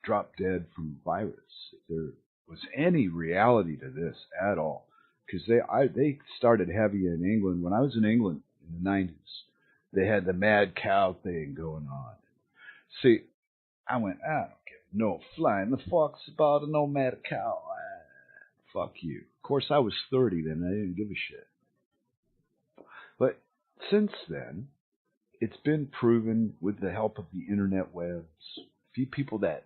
drop dead from virus. If there was any reality to this at all, because they started heavy in England when I was in England in the 90s. They had the mad cow thing going on. See, I went, I don't give no flying the fuck's about a no mad cow. Fuck you. Of course, I was 30 then. I didn't give a shit. But since then, it's been proven with the help of the internet webs, a few people that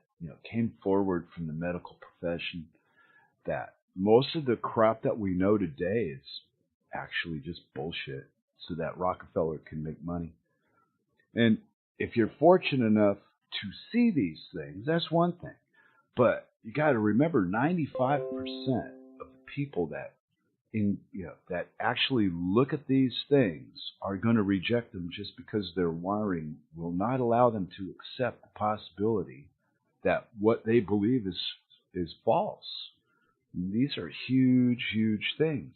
came forward from the medical profession, that most of the crap that we know today is actually just bullshit, so that Rockefeller can make money. And if you're fortunate enough to see these things, that's one thing. But you got to remember, 95% of the people that that actually look at these things are going to reject them just because their wiring will not allow them to accept the possibility that what they believe is false. And these are huge, huge things.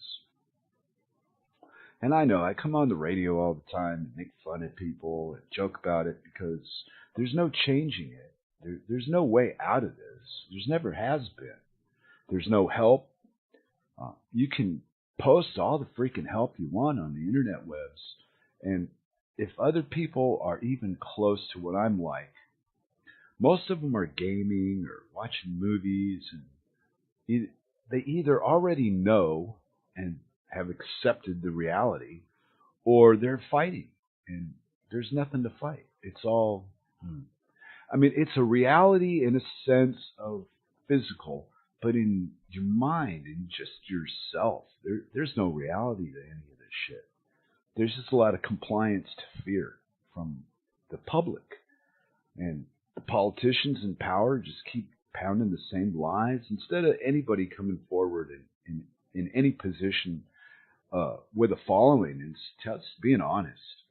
And I know I come on the radio all the time and make fun of people and joke about it because there's no changing it. There's no way out of this. There's never has been. There's no help. You can post all the freaking help you want on the internet webs, and if other people are even close to what I'm like, most of them are gaming or watching movies, and they either already know and have accepted the reality, or they're fighting, and there's nothing to fight. It's all, I mean, it's a reality in a sense of physical, but in your mind, in just yourself, there's no reality to any of this shit. There's just a lot of compliance to fear from the public. And the politicians in power just keep pounding the same lies instead of anybody coming forward in any position with a following and just being honest.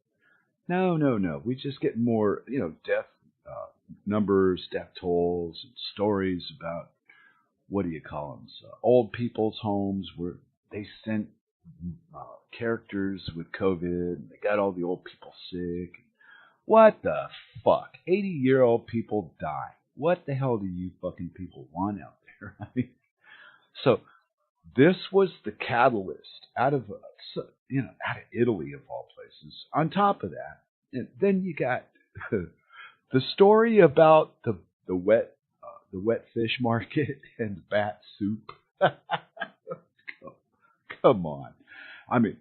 No. We just get more, death numbers, death tolls, and stories about, what do you call them? So old people's homes where they sent characters with COVID, and they got all the old people sick. What the fuck? 80-year-old people die. What the hell do you fucking people want out there? I mean, so this was the catalyst out of Italy of all places. On top of that, and then you got the story about the wet fish market and the bat soup. Come on. I mean,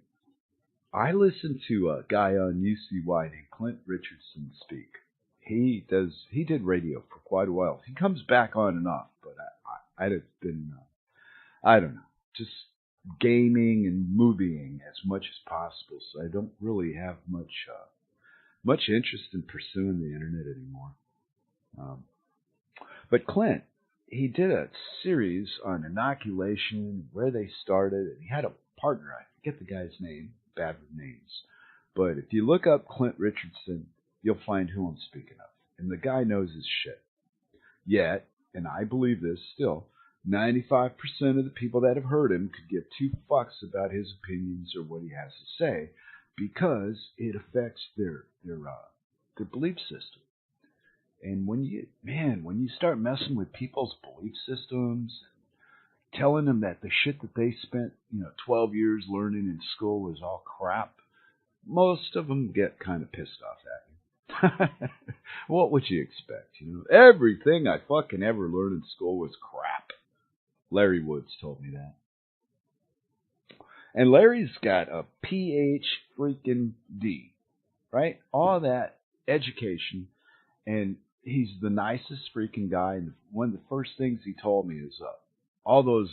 I listened to a guy on UCY named Clint Richardson speak. He did radio for quite a while. He comes back on and off, but I'd have been, I don't know, just gaming and movieing as much as possible. So I don't really have much interest in pursuing the internet anymore. But Clint, he did a series on inoculation, where they started, and he had a partner. I forget the guy's name, bad with names. But if you look up Clint Richardson, you'll find who I'm speaking of. And the guy knows his shit. Yet, and I believe this still, 95% of the people that have heard him could give two fucks about his opinions or what he has to say because it affects their belief system. And when you start messing with people's belief systems, telling them that the shit that they spent, 12 years learning in school was all crap, most of them get kind of pissed off at you. What would you expect? Everything I fucking ever learned in school was crap. Larry Woods told me that. And Larry's got a PhD, right? All that education, and he's the nicest freaking guy. And one of the first things he told me is, all those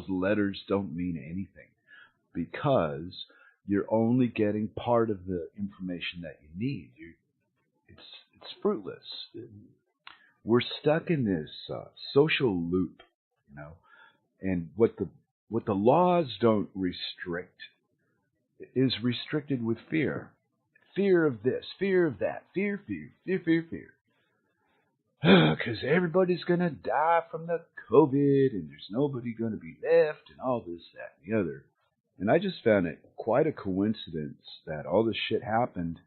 letters don't mean anything because you're only getting part of the information that you need. It's fruitless. We're stuck in this social loop, and what the laws don't restrict is restricted with fear. Fear of this, fear of that, fear. Because everybody's going to die from the COVID, and there's nobody going to be left, and all this, that, and the other. And I just found it quite a coincidence that all this shit happened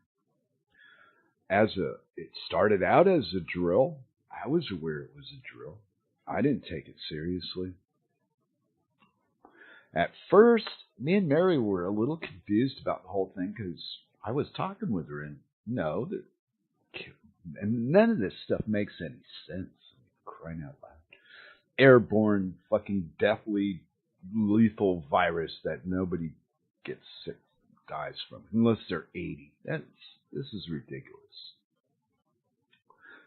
it started out as a drill. I was aware it was a drill. I didn't take it seriously. At first, me and Mary were a little confused about the whole thing because I was talking with her, and no, and none of this stuff makes any sense. Crying out loud. Airborne, fucking deathly, lethal virus that nobody gets sick, dies from, unless they're 80. This is ridiculous.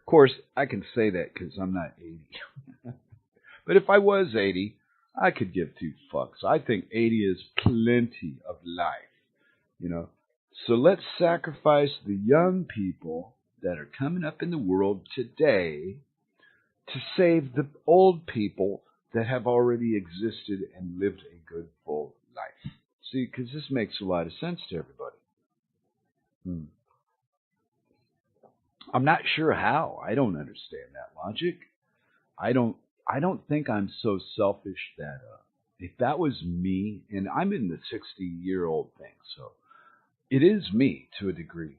Of course, I can say that because I'm not 80. But if I was 80, I could give two fucks. I think 80 is plenty of life, you know. So let's sacrifice the young people that are coming up in the world today to save the old people that have already existed and lived a good, full life. See, because this makes a lot of sense to everybody. I'm not sure how. I don't understand that logic. I don't. I don't think I'm so selfish that if that was me, and I'm in the 60-year-old thing, so it is me to a degree.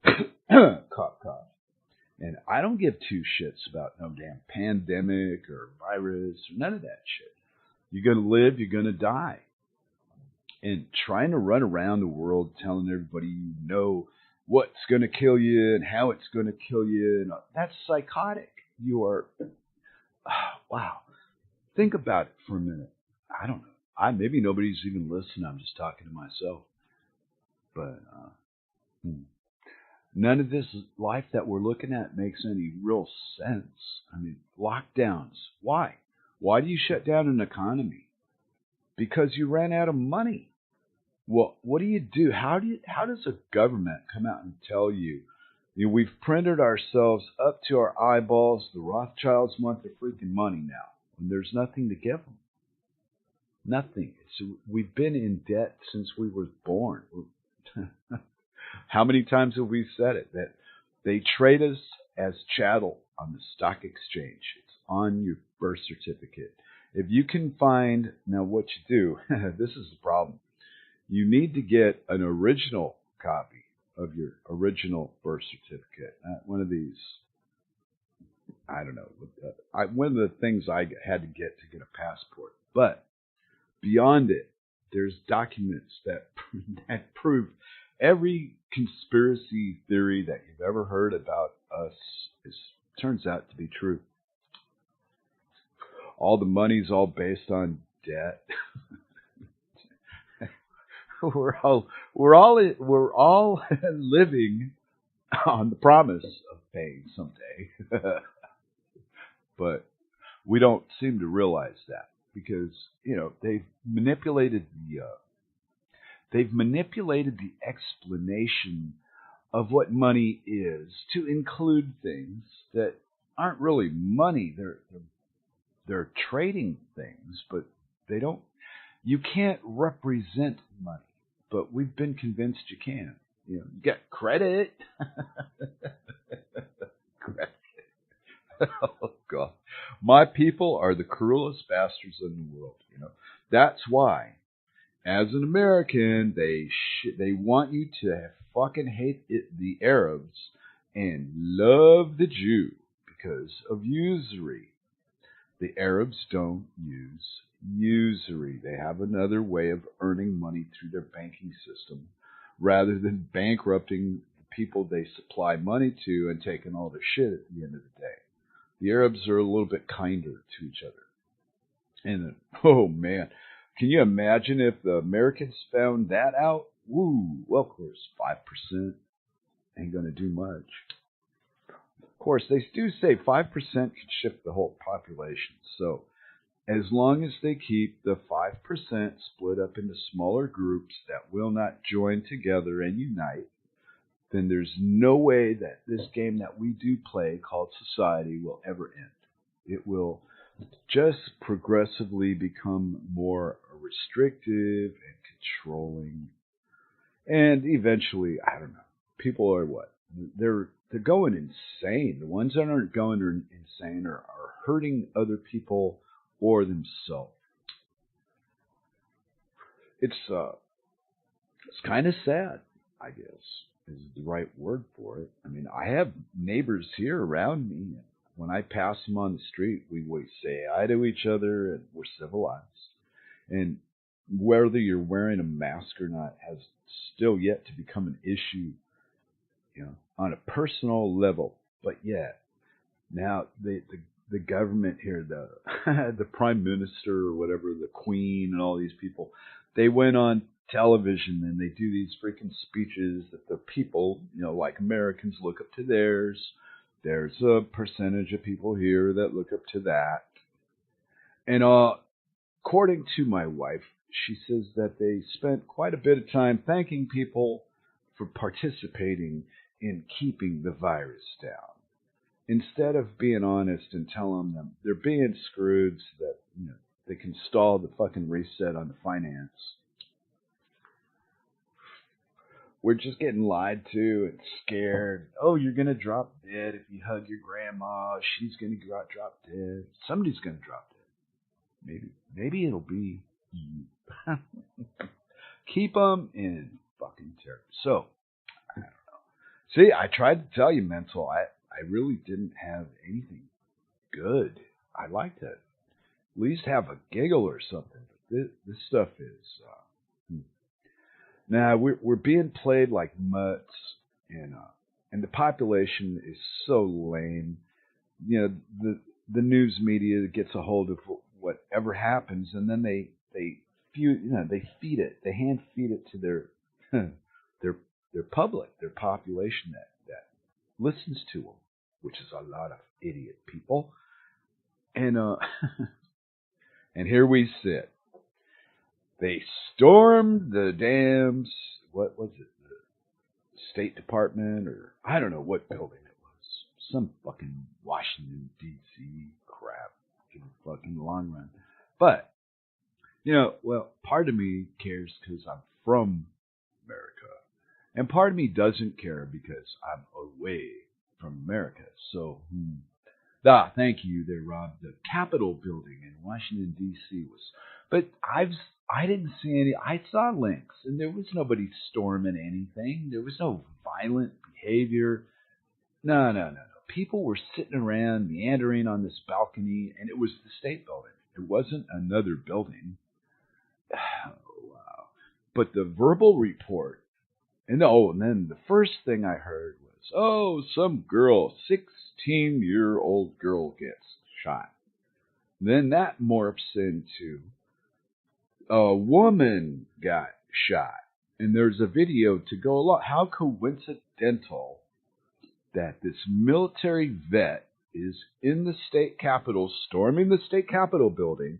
Cough, cough. And I don't give two shits about no damn pandemic or virus or none of that shit. You're going to live, you're going to die. And trying to run around the world telling everybody you know what's going to kill you and how it's going to kill you, and that's psychotic. You are, wow. Think about it for a minute. I don't know. Maybe nobody's even listening. I'm just talking to myself. But none of this life that we're looking at makes any real sense. I mean, lockdowns. Why? Why do you shut down an economy? Because you ran out of money. Well, what do you do? How does a government come out and tell you, we've printed ourselves up to our eyeballs. The Rothschilds want their freaking money now, and there's nothing to give them. Nothing. We've been in debt since we were born. How many times have we said it? That they trade us as chattel on the stock exchange. It's on your birth certificate. If you can find, now what you do, this is the problem. You need to get an original copy of your original birth certificate. One of these, I don't know, one of the things I had to get a passport. But beyond it, there's documents that prove every conspiracy theory that you've ever heard about us turns out to be true. All the money's all based on debt. we're all living on the promise of paying someday. But we don't seem to realize that because, they've manipulated the explanation of what money is to include things that aren't really money. They're trading things, but they don't. You can't represent money, but we've been convinced you can. You get credit. Credit. Oh God, my people are the cruelest bastards in the world. That's why. As an American, they want you to fucking hate the Arabs and love the Jew because of usury. The Arabs don't use usury. They have another way of earning money through their banking system rather than bankrupting the people they supply money to and taking all their shit at the end of the day. The Arabs are a little bit kinder to each other. And, oh man, can you imagine if the Americans found that out? Woo, well, of course, 5% ain't going to do much. Of course, they do say 5% could shift the whole population. So, as long as they keep the 5% split up into smaller groups that will not join together and unite, then there's no way that this game that we do play called society will ever end. It will just progressively become more restrictive and controlling. And eventually, I don't know, people are what? They're going insane. The ones that aren't going insane are hurting other people or themselves. It's kind of sad, I guess, is the right word for it. I mean, I have neighbors here around me. When I pass them on the street, we say hi to each other and we're civilized. And whether you're wearing a mask or not has still yet to become an issue, on a personal level. But yet, now the government here, the the prime minister or whatever, the queen and all these people, they went on television and they do these freaking speeches that the people, like Americans, look up to theirs. There's a percentage of people here that look up to that. And according to my wife, she says that they spent quite a bit of time thanking people for participating in keeping the virus down, instead of being honest and telling them they're being screwed so that they can stall the fucking reset on the finance. We're just getting lied to and scared. Oh, you're going to drop dead if you hug your grandma. She's going to drop dead. Somebody's going to drop dead. Maybe it'll be you. Keep them in fucking terror. So, I don't know. See, I tried to tell you, Mental. I really didn't have anything good. I like to at least have a giggle or something. But this stuff is... Now we're being played like mutts, and the population is so lame. The news media gets a hold of whatever happens, and then they feed it, they hand feed it to their public, their population that listens to them, which is a lot of idiot people. And and here we sit. They stormed the damn, what was it, the State Department, or I don't know what building it was. Some fucking Washington, D.C. crap in the fucking long run. But, well, part of me cares because I'm from America. And part of me doesn't care because I'm away from America. So, thank you there, Rob. The Capitol building in Washington, D.C. was... But I didn't see any. I saw links, and there was nobody storming anything. There was no violent behavior. No. People were sitting around, meandering on this balcony, and it was the state building. It wasn't another building. Wow. But the verbal report, and then the first thing I heard was, some girl, 16-year-old girl gets shot. Then that morphs into... a woman got shot, and there's a video to go along. How coincidental that this military vet is in the state capitol, storming the state capitol building,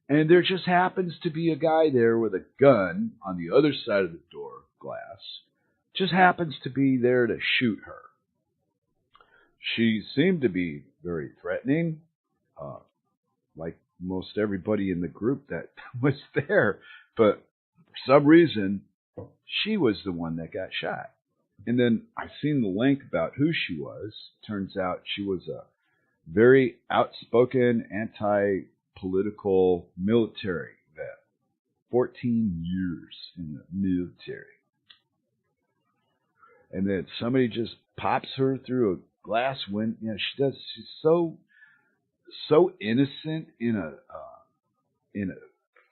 and there just happens to be a guy there with a gun on the other side of the door glass, just happens to be there to shoot her. She seemed to be very threatening, like most everybody in the group that was there, but for some reason she was the one that got shot. And then I seen the link about who she was. Turns out she was a very outspoken anti-political military vet. 14 years in the military. And then somebody just pops her through a glass window. She's so innocent in a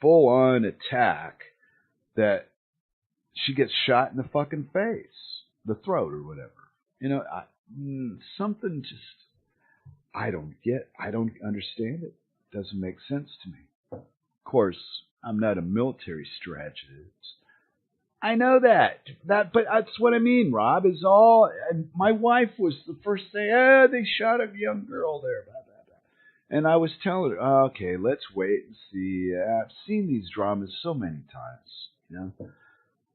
full-on attack that she gets shot in the fucking face, the throat or whatever. Something just I don't get. I don't understand it. It doesn't make sense to me. Of course, I'm not a military strategist. I know that, but that's what I mean, Rob, is all, and my wife was the first thing, they shot a young girl there, blah, blah, blah. And I was telling her, okay, let's wait and see. I've seen these dramas so many times,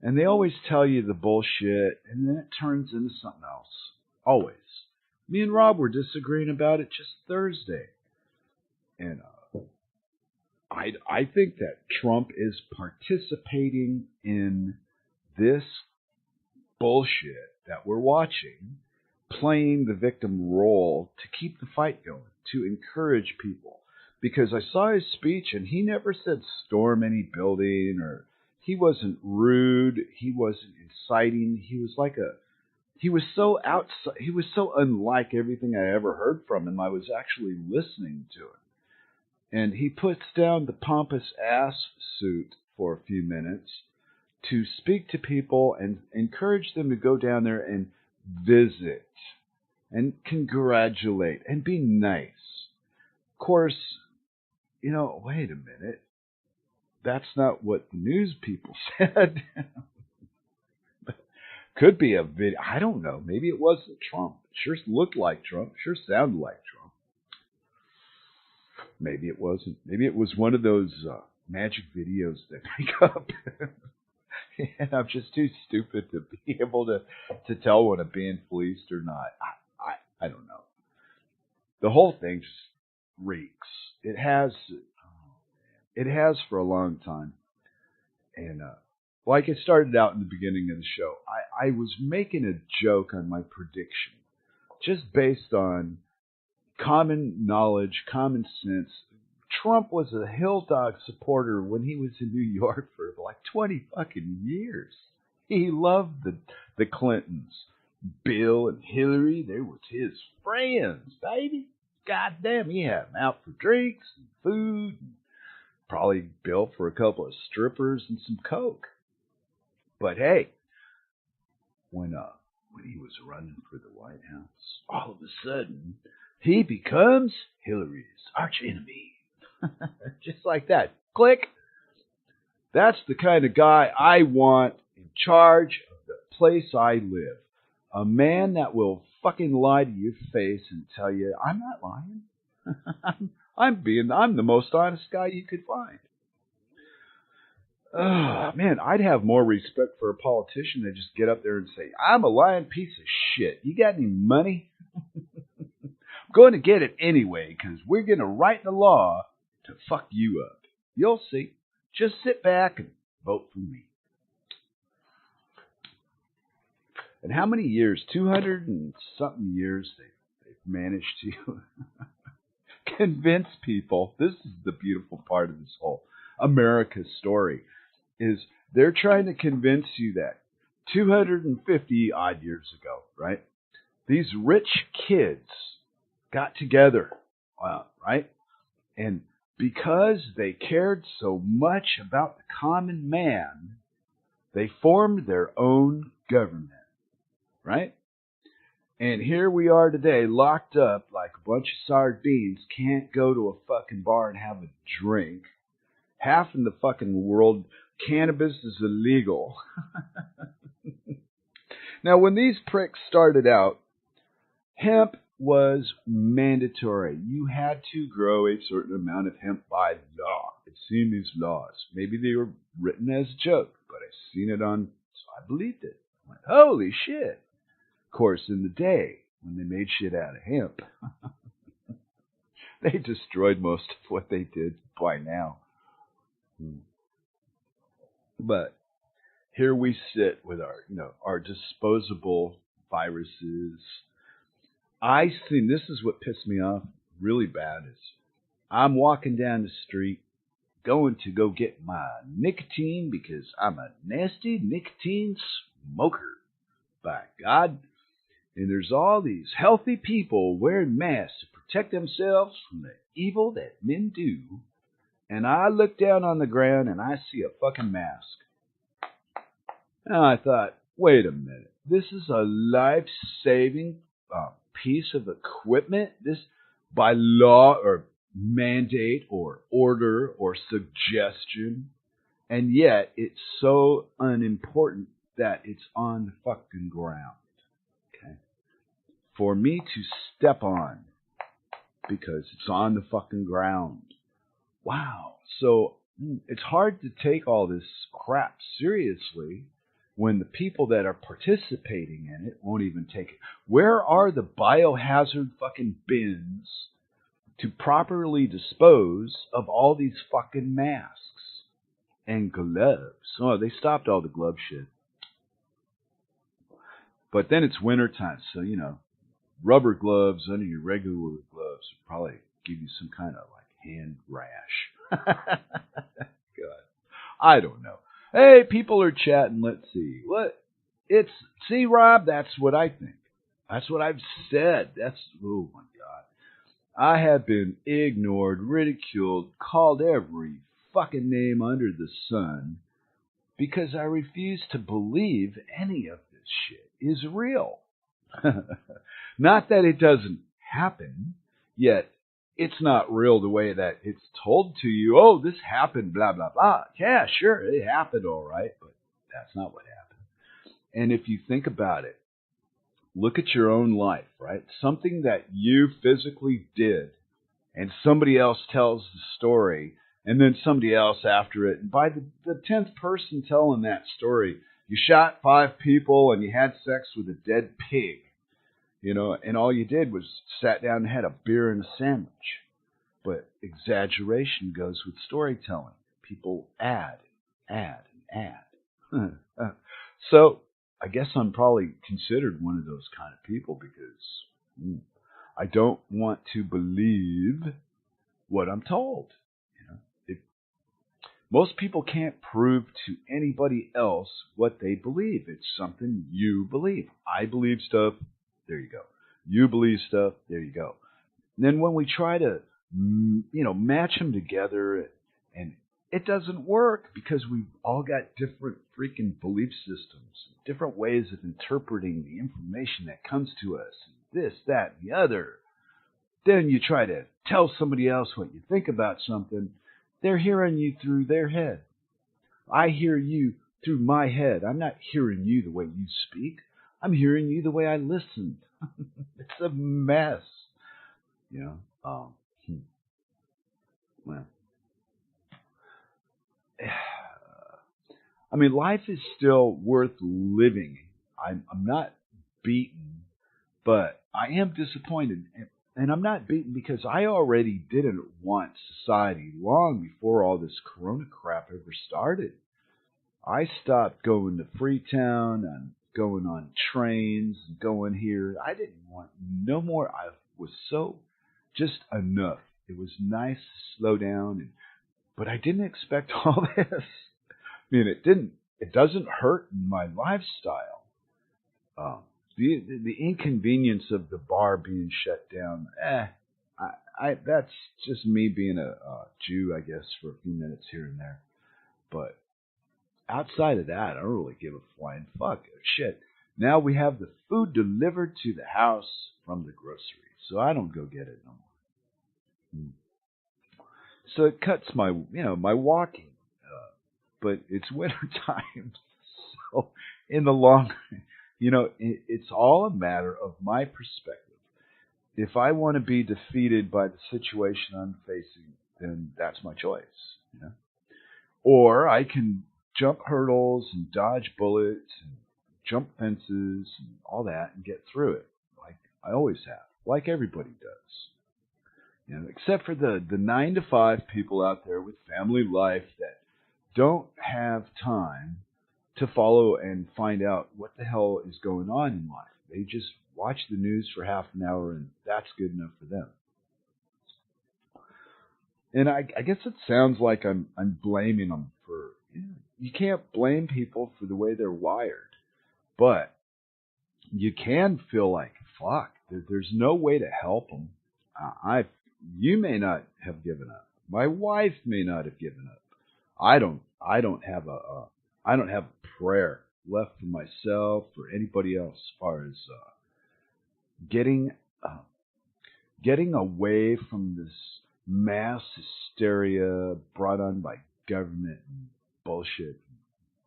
and they always tell you the bullshit, and then it turns into something else. Always. Me and Rob were disagreeing about it just Thursday. And I think that Trump is participating in this bullshit that we're watching, playing the victim role to keep the fight going, to encourage people. Because I saw his speech and he never said storm any building, or he wasn't rude, he wasn't inciting. He was like he was so outside. He was so unlike everything I ever heard from him. I was actually listening to him. And he puts down the pompous ass suit for a few minutes to speak to people and encourage them to go down there and visit and congratulate and be nice. Of course, wait a minute. That's not what the news people said. Could be a video. I don't know. Maybe it wasn't Trump. It sure looked like Trump. Sure sounded like Trump. Maybe it wasn't. Maybe it was one of those magic videos that make up. And I'm just too stupid to be able to tell when I'm being fleeced or not. I don't know. The whole thing just reeks. It has for a long time. And like it started out in the beginning of the show, I was making a joke on my prediction, just based on common knowledge, common sense. Trump was a Hill Dog supporter when he was in New York for like 20 fucking years. He loved the Clintons. Bill and Hillary, they was his friends, baby. Goddamn, he had them out for drinks and food. And probably Bill for a couple of strippers and some coke. But hey, when he was running for the White House, all of a sudden he becomes Hillary's archenemy. Just like that. Click. That's the kind of guy I want in charge of the place I live. A man that will fucking lie to your face and tell you, I'm not lying. I'm the most honest guy you could find. Man, I'd have more respect for a politician than just get up there and say, I'm a lying piece of shit. You got any money? I'm going to get it anyway, because we're going to write the law to fuck you up. You'll see. Just sit back and vote for me. And how many years? 200 and something years they've managed to convince people. This is the beautiful part of this whole America story, is they're trying to convince you that 250 odd years ago, right? These rich kids got together, right? And because they cared so much about the common man, they formed their own government, right? And here we are today, locked up like a bunch of sardines, can't go to a fucking bar and have a drink. Half in the fucking world, cannabis is illegal. Now, when these pricks started out, hemp was mandatory. You had to grow a certain amount of hemp by law. I've seen these laws. Maybe they were written as a joke, but I've seen it on, so I believed it. I went, holy shit. Of course, in the day, when they made shit out of hemp, they destroyed most of what they did by now. But here we sit with our disposable viruses. This is what pissed me off really bad, is I'm walking down the street going to go get my nicotine because I'm a nasty nicotine smoker, by God. And there's all these healthy people wearing masks to protect themselves from the evil that men do. And I look down on the ground and I see a fucking mask. And I thought, wait a minute. This is a life-saving piece of equipment. This, by law or mandate or order or suggestion. And yet, it's so unimportant that it's on the fucking ground. Okay? For me to step on because it's on the fucking ground. Wow. So it's hard to take all this crap seriously when the people that are participating in it won't even take it. Where are the biohazard fucking bins to properly dispose of all these fucking masks and gloves? Oh, they stopped all the glove shit. But then it's wintertime, so, rubber gloves under your regular gloves would probably give you some kind of hand rash. God, I don't know. Hey, people are chatting. Let's see. What It's see, Rob. That's what I think. That's what I've said. That's oh my God. I have been ignored, ridiculed, called every fucking name under the sun because I refuse to believe any of this shit is real. Not that it doesn't happen, yet it's not real the way that it's told to you. Oh, this happened, blah, blah, blah. Yeah, sure, it happened all right, but that's not what happened. And if you think about it, look at your own life, right? Something that you physically did, and somebody else tells the story, and then somebody else after it. And by the 10th person telling that story, you shot 5 people and you had sex with a dead pig, and all you did was sat down and had a beer and a sandwich. But exaggeration goes with storytelling. People add, and add. So I guess I'm probably considered one of those kind of people because I don't want to believe what I'm told. If most people can't prove to anybody else what they believe. It's something you believe. I believe stuff. There you go. You believe stuff. There you go. And then when we try to, match them together, and it doesn't work because we've all got different freaking belief systems, different ways of interpreting the information that comes to us, this, that, and the other. Then you try to tell somebody else what you think about something. They're hearing you through their head. I hear you through my head. I'm not hearing you the way you speak. I'm hearing you the way I listen. It's a mess. Well, I mean, life is still worth living. I'm not beaten, but I am disappointed. And I'm not beaten because I already didn't want society long before all this corona crap ever started. I stopped going to Freetown and going on trains and going here. I didn't want no more. I was so just enough. It was nice to slow down, but I didn't expect all this. I mean, it doesn't hurt my lifestyle. The inconvenience of the bar being shut down, that's just me being a Jew, I guess, for a few minutes here and there. But outside of that, I don't really give a flying fuck. Shit. Now we have the food delivered to the house from the grocery, so I don't go get it no more. So it cuts my walking. But it's winter time, so in the long run, it's all a matter of my perspective. If I want to be defeated by the situation I'm facing, then that's my choice. Or I can jump hurdles and dodge bullets and jump fences and all that and get through it, like I always have, like everybody does. Except for the 9 to 5 people out there with family life that don't have time to follow and find out what the hell is going on in life. They just watch the news for half an hour, and that's good enough for them. And I guess it sounds like I'm blaming them for. You can't blame people for the way they're wired, but you can feel like fuck. There's no way to help them. You may not have given up. My wife may not have given up. I don't have a prayer left for myself or anybody else as far as getting away from this mass hysteria brought on by government and bullshit,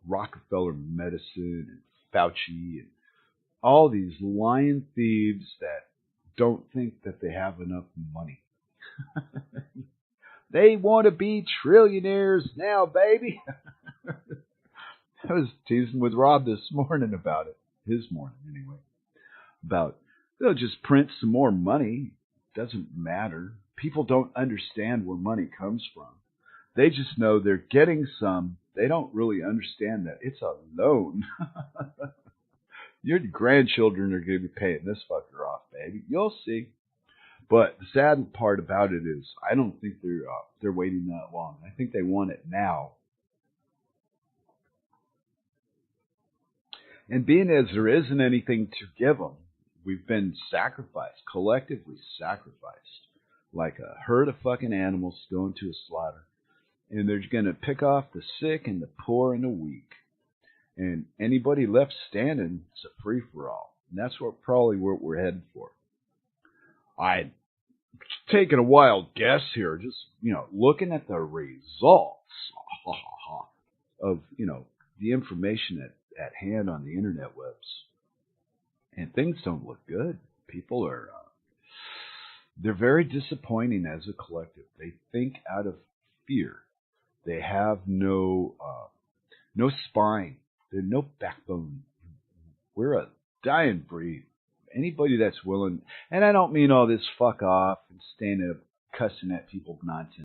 Rockefeller medicine and Fauci and all these lying thieves that don't think that they have enough money. They want to be trillionaires now, baby. I was teasing with Rob this morning about it. His morning, anyway. About, they'll just print some more money. Doesn't matter. People don't understand where money comes from. They just know they're getting some. They don't really understand that it's a loan. Your grandchildren are going to be paying this fucker off, baby. You'll see. But the sad part about it is, I don't think they're waiting that long. I think they want it now. And being as there isn't anything to give them, we've been sacrificed, collectively sacrificed, like a herd of fucking animals going to a slaughter. And they're going to pick off the sick and the poor and the weak. And anybody left standing, it's a free-for-all. And that's probably what we're headed for. I'd taken a wild guess here, just, looking at the results of, the information at hand on the internet webs. And things don't look good. People are, they're very disappointing as a collective. They think out of fear. They have no spine. There's no backbone. We're a dying breed. Anybody that's willing, and I don't mean all this fuck off and standing up cussing at people nonsense.